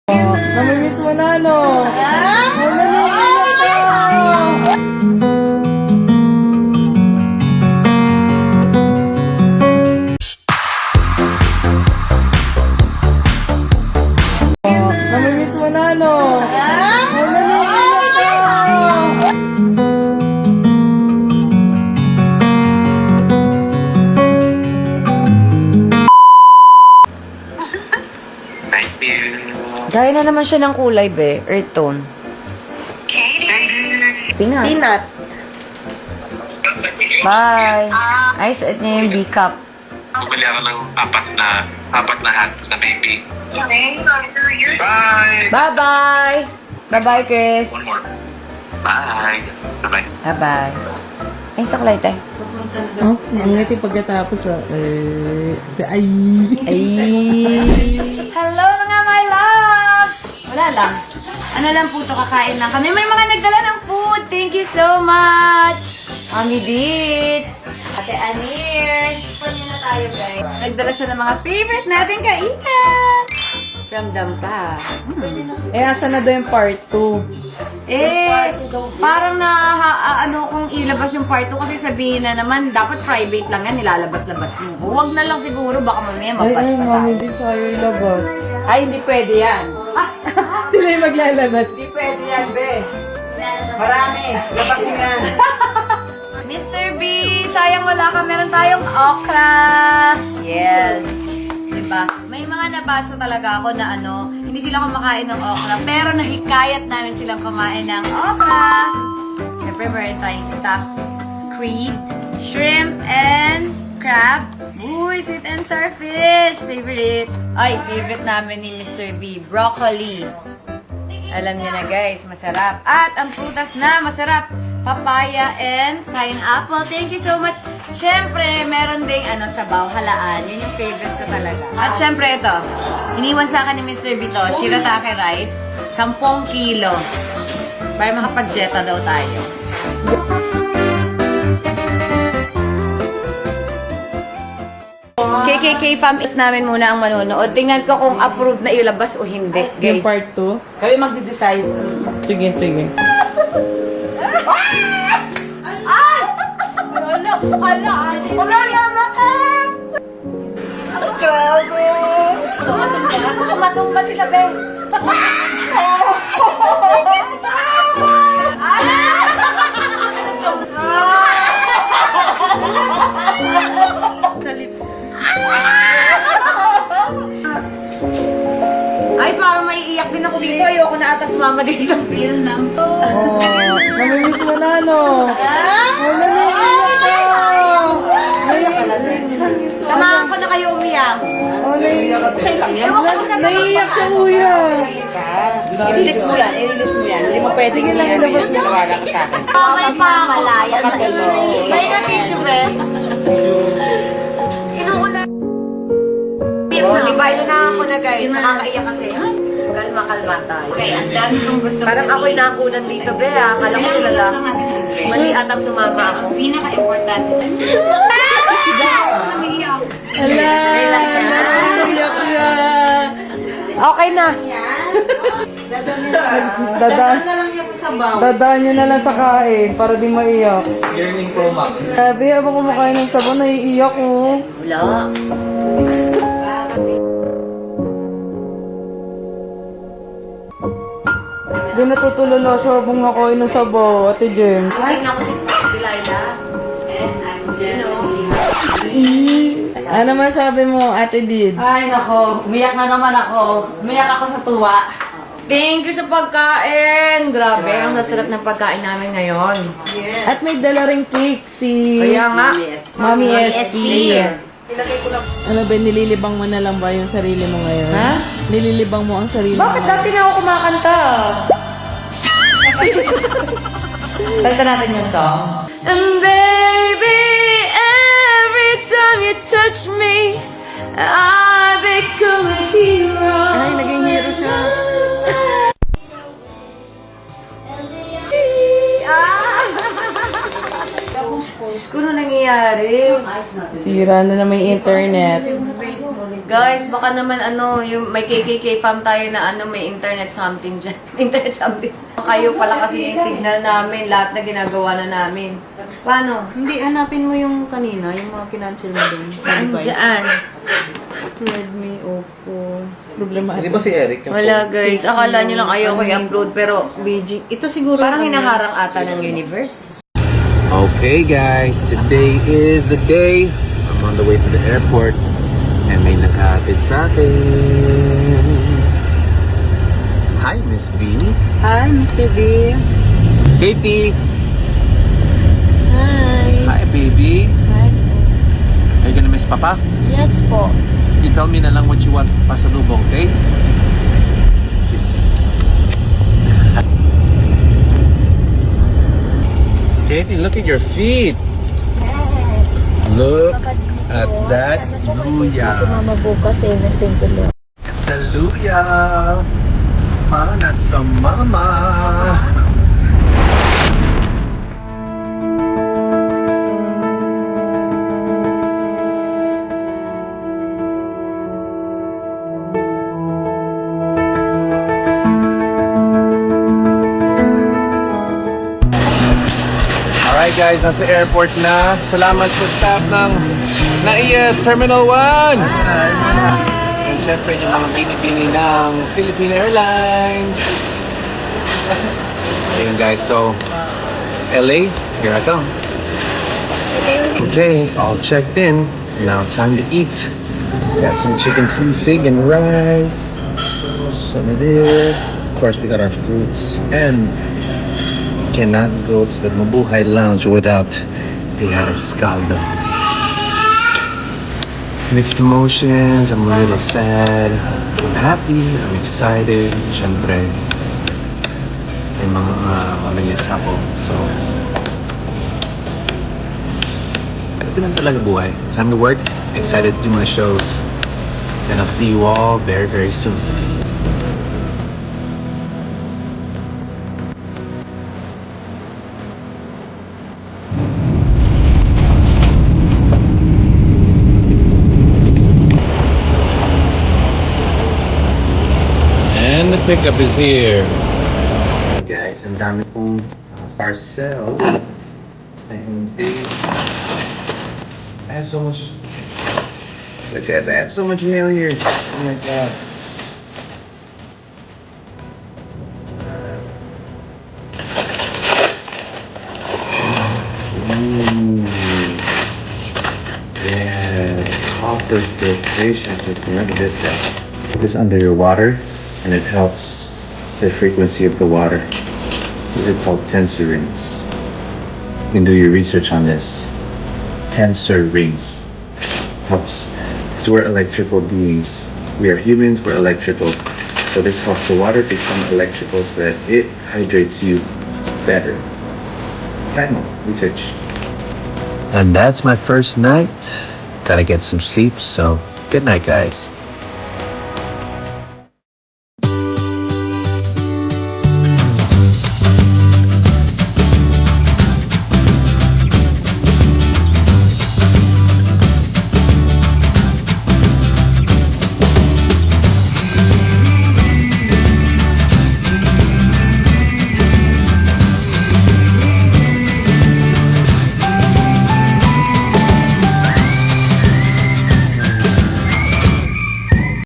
Namimiss mo na, no? Namimiss mo na, no? Thank you. Gaya na naman siya ng kulay, be. Earth tone. Peanut. Bye. Ay, suot niya yung B-cup. Bumili ako ng apat na hat na baby. Bye! Bye-bye. Bye-bye, Chris. One more. Bye! Bye-bye. Bye-bye. Ay, saklay tayo. Oh, ang ngiti pagkatapos, ay. Ay. Hello mga my loves! Wala lang. Ano lang po to, kakain lang kami. May mga nagdala ng food. Thank you so much. Mami Beats. Ate Anir. Pwede na tayo, guys. Nagdala siya ng mga favorite natin kainan. Ramdam pa. Eh, asa na daw yung part 2? Parang ano kung ilabas yung part 2 kasi sabihin na naman, dapat private lang yan, nilalabas-labas mo. Huwag na lang siguro, baka mamaya mabash pa tayo. Mami din sa kayo ilabas. Ay, hindi pwede yan. Sila yung maglalabas. Hindi pwede yan, be. Marami. Labas mo yan. Mr. B, sayang wala ka. Meron tayong okra. Yes. Diba? May mga nabasa talaga ako na hindi sila kumakain ng okra, pero nahikayat namin silang kumain ng okra. Siyempre, meron tayong stuffed squid, shrimp, and crab. Uy, sweet and sour fish. Favorite. Ay, favorite namin ni Mr. B, broccoli. Alam niyo na guys, masarap. At ang prutas na masarap, papaya and pineapple. Thank you so much. Siyempre, meron ding sabaw, halaan. Yun yung favorite ko talaga. At siyempre ito, iniwan sa akin ni Mr. B to, shirataki rice, 10 kilo. Para makapag-jetta daw tayo. KKK fam is namin muna ang manonood. Tingnan ko kung approved na ilabas o hindi, Yung guys. part 2? Kami magde-decide. Sige, sige. Wala naman! Grabe! Kumatumba sila, be. Ay, parang may iyak din ako dito. Ayoko na atas mama dito. Oh, namimiss mo na, no? Wala na Samahan ko na kayo umiyak. Oh, naiiyak. Ewan ko sa Naiiyak sa kuya. I-release mo yan. I-release mo yan. Hindi mo pwedeng yan. Nawala ka sa akin. May pamalaya sa iyo. May na tissue, be. Inuuna. Oh, di ba? Inunahan ko na, guys. Nakakaiyak kasi. Kalma tayo. Okay, ang dami kong gusto. Parang ako'y nakunan dito, be. Akala ko sila lang. Mali atang sumama ako. Pinaka-importante sa inyo. Ala, naiiyak siya. Okay na. Dadaan na lang niya sa sabaw. Dadaan nyo na lang sa kain para di maiyak. Yearning Pro Max. Sabi, habang kumakain ng sabon, naiiyak ko. Wala. Di natutulala siya habang nakain ng sabaw, Ate James. Tingnan ko si Delilah. And I'm Gino. Ano masabi mo, Ate Did? Ay, nako. Umiyak na naman ako. Umiyak ako sa tuwa. Thank you sa pagkain! Grabe, ang sasarap ng pagkain namin ngayon. At may dala ring cake si Kaya nga, Mami Mami SP. SP. Ano ba, nililibang mo na lang ba yung sarili mo ngayon? Ha? Nililibang mo ang sarili mo. Bakit dati na ako kumakanta? Kanta natin yung song. And baby, every time you touch me, I become a hero. Ay, naging hero siya. Diyos ko, ano nangyayari? Sira na naman yung internet. Guys, baka naman yung may KKK fam tayo na may internet something dyan. Internet something. Kayo pala kasi yung signal namin, lahat na ginagawa na namin. Paano? Hindi, hanapin mo yung kanina, yung mga kinancel mo dun sa device. Diyan. Redmi, Oppo, Problema. Hindi ba si Eric yung Wala guys, akala nyo lang ayaw ko i-upload pero Beijing. Ito siguro. parang hinaharang ata ng universe. Okay guys, today is the day. I'm on the way to the airport. And may naghahatid sa akin. Hi, Miss B. Hi, Mr. B. Katie. Hi. Hi, baby. Hi. Are you gonna miss Papa? Yes po. You tell me na lang what you want pasalubong, okay? Yes. Katie, look at your feet. Look at that luya. Mama bukas thank you Lord. The luya. Para sa mama. Alright guys, nasa airport na. Salamat sa staff ng NAIA Terminal 1! And syempre yung mga pinipili ng Philippine Airlines. Ayun guys, so LA, here I come. Okay, all checked in. Now time to eat. Got some chicken sisig and rice. Some of this. Of course, we got our fruits and cannot go to the Mabuhay Lounge without the arroz caldo. Mixed emotions, I'm a little sad, I'm happy, I'm excited, syempre. May mga mabilis ako, so ito lang talaga buhay. Time to work, excited to do my shows, and I'll see you all very, very soon. And the pickup is here. Guys, ang dami pong parcel. I have so much. Look at that. I have so much mail here. Oh my god. Ooh. Yeah. Copper filtration system. Look at this guy. Put this under your water. And it helps the frequency of the water. These are called tensor rings. You can do your research on this. Tensor rings helps. Because we're electrical beings. We are humans, we're electrical. So this helps the water become electrical so that it hydrates you better. Final research. And that's my first night. Gotta get some sleep, so good night, guys.